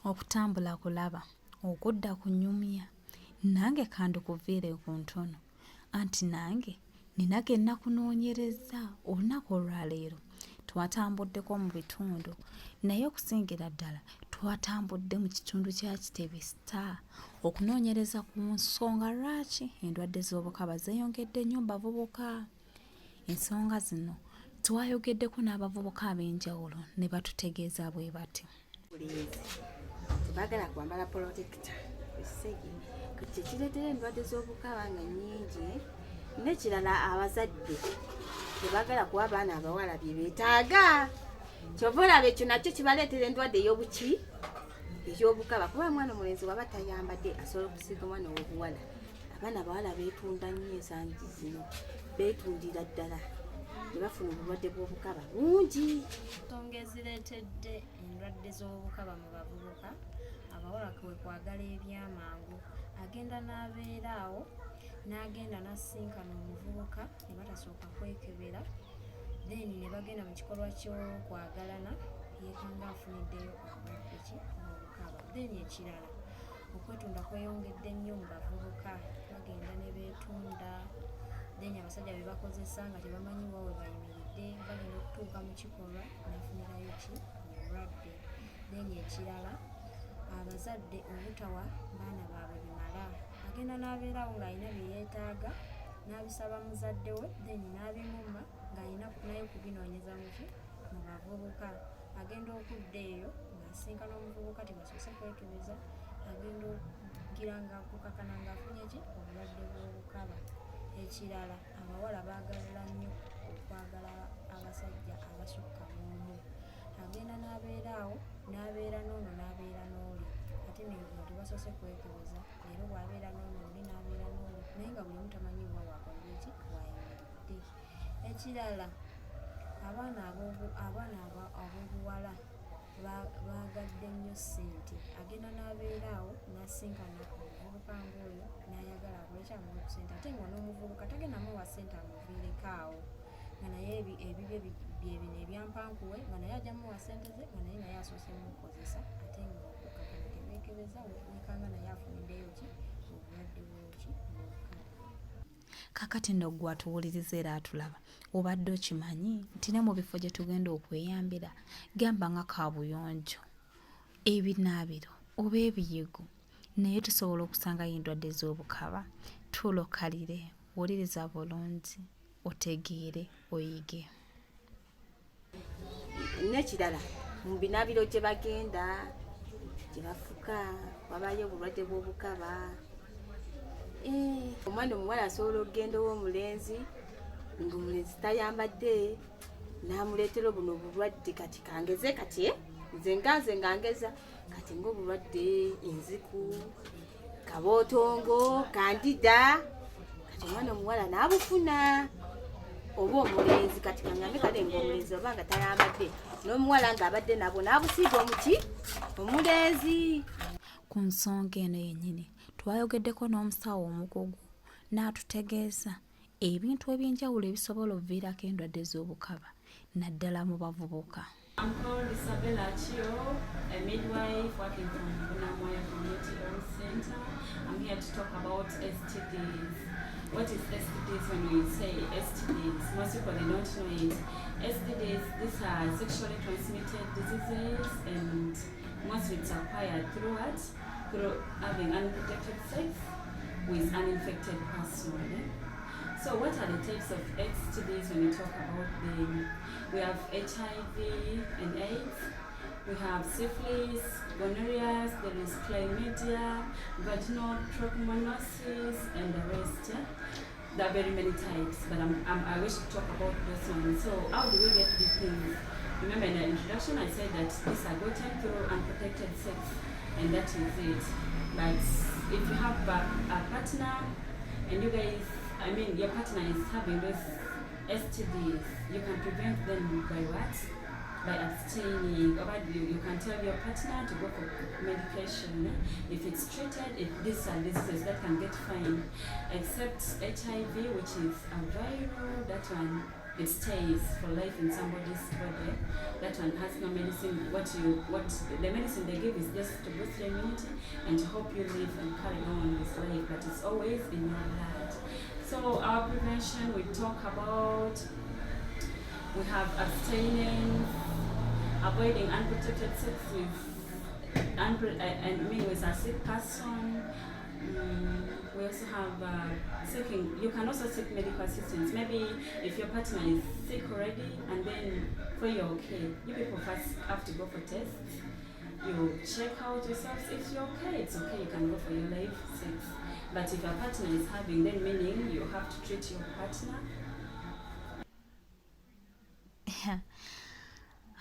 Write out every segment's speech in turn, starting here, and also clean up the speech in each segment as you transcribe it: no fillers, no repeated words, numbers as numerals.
Okutambula kulaba okudda ku nnyumya nange kandikuviire ku ntono anti nange nina ge nakunoonyereza olunaku olwaleero. Twatambuddeko mu bitundu naye okusingira ddala twatambudde mu kitundu kya Kitebe Star okunoonyereza ku nsonga lwaki endwadde z'obukaba zeeyongedde nnyo mu bavubuka. Ensonga zino twayogeddeko n'abavubuka ab'enjawulo ne batutegeeza bwe bati. Tebagala kwambala protector kusegi kati kireetera endwadde z'obukaba nga nnyingi. N'ekirala abazadde tebagala kuwa abaana abawala bye beetaaga. Kyova olaba ekyo nakyo kibaleetera endwadde ey'obukaba kuba mwana omulenzi waba tayambadde asobola okusiiga omwana ow'obuwala. Abaana abawala beetunda nnyo ensangi zino, beetundira ddala ne bafuna obulwadde bw'obukaba bungi. Ensonga ezireetedde endwadde z'obukaba mu bavubuka, abawala kwe kwagala ebyamangu. Agenda n'abeera awo n'agenda n'asinkana omuvubuka ne batasooka kwekebera, then ne bagenda mu kikolwa ky'okwagalana yeekanga afuniddeyo obulwadde ki obukaba. Then ekirala okwetunda kweyongedde nnyo mu bavubuka, bagenda ne beetunda, then abasajja be bakozesa nga tebamanyi wa we bayimiridde, bagenda okutuuka mu kikolwa n'afunirayo ki obulwadde. Then ekirala abazadde obutawa baana baabwe bimala, agenda n'abeerawo ng'alina bye yeetaaga n'abisaba muzadde we, then n'abimumma ng'alina naye kubinoonyeza muki mu bavubuka. Agenda okudda eyo ng'asinkana omuvubuka tebasoose kwekebeza, agenda okugira ng'akukakana ng'afunye ki obulwadde bw'obukaba. Ekirala abawala baagala nnyo okwagala abasajja abasukka mu omu. Agenda n'abeeraawo n'abeera n'ono n'abeera n'oli ate ne tebasoose kwekebeza, leero bw'abeera n'ono oli n'abeera n'oli naye nga buli omu tamanyi wa wakolera ki wayimiridde. Ekirala abaana ab'obuwala baagadde nnyo ssente, agenda n'abeeraawo n'asinkana omuvubuka ng'oyo n'ayagala akole kyamuwe ku ssente ate nga n'omuvubuka tagenda muwa ssente amuviireko awo nga naye ebibye bino ebyampankuwe nga naye ajja muwa ssente ze nga naye naye asoose mukozesa ate nga okukakana tebeekebeza wekanga naye afuniddeyo ki obulwadde bwoki bwokaba. Kakati nno gwe atuwuliriza era atulaba obadde okimanyi nti ne mu bifo gye tugenda okweyambira gamba nga kaabuyonjo, ebinaabiro oba ebiyigo naye tusobola okusangayo endwadde z'obukaba. Tulokalire, wuliriza bulungi, otegeere, oyige. N'ekirala mu binaabiro gye bagenda gye bafuka wabayo obulwadde bw'obukaba. Omwana omuwala asobola okugenda ow'omulenzi ng'omulenzi tayambadde n'amuleetera buno obulwadde. Kati kangeze kati nze ngangeza kati ng'obulwadde enziku, kabootongo, kandida, kati omwana omuwala n'abufuna oba omulenzi. Kati kangambe kale ng'omulenzi oba nga tayambadde n'omuwala ng'abadde nabo n'abusiiga omuki omulenzi. Ku nsonga eno yennyini twayogeddeko n'omusawo omukugu n'atutegeeza ebintu eby'enjawulo ebisobola okuviirako endwadde z'obukaba naddala mu bavubuka. I'm called Isabella Chio, a midwife working from Bunamoya Community Health Center. I'm here to talk about STDs. What is STDs? When we say STDs, most people they don't know it. STDs, these are sexually transmitted diseases, and most it's acquired through having unprotected sex with uninfected person. So what are the types of STDs when we talk about them? We have HIV and AIDS, we have syphilis, gonorrhea, there is chlamydia, vaginal trichomoniasis, and the rest. Yeah? There are very many types, but I wish to talk about this one. So how do we get these things? Remember in the introduction I said that these are gotten through unprotected sex, and that is it. But if you have a partner and you guys, your partner is having those STDs, you can prevent them by what? by abstaining. You can tell your partner to go for medication. If it's treated, these are diseases that can get fine, except HIV, which is a viral, that one, it stays for life in somebody's body. That one has no medicine. What the medicine they give is just to boost your immunity and to help you live and carry on with life, but it's always in your blood. So our prevention, we talk about, we have abstaining, avoiding unprotected sex with a sick person. We also have you can also seek medical assistance. Maybe if your partner is sick already and then for you're okay, you people first have to go for tests. You check out yourselves. If you're okay, it's okay, you can go for your life sex. But if your partner is having, then meaning you have to treat your partner.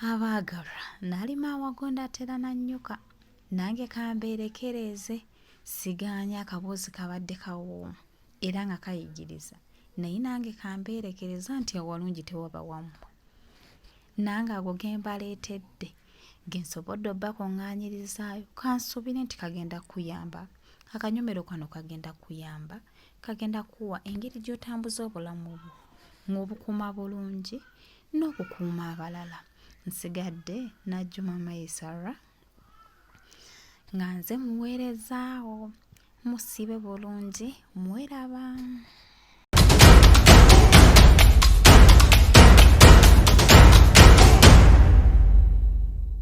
Abaagalwa, nalima awagonda atera nannyuka. Nange kambeerekereze, sigaanya akaboozi kabadde kawooma era nga kayigiriza. Naye nange kambeerekereza nti awalungi tewaba wammwe. Nange ago ge mbaleetedde ge nsobodde obbakuŋŋaanyirizaayo, kansuubire nti kagenda kuyamba. Akanyomero kano kagenda kuyamba, kagenda kuwa engeri gy'otambuza obulamu bwo ng'obukuuma bulungi n'okukuuma abalala. Nsigadde Najjuma MAISARAH nga nze muweerezaawo. Musiibe bulungi, mweraba.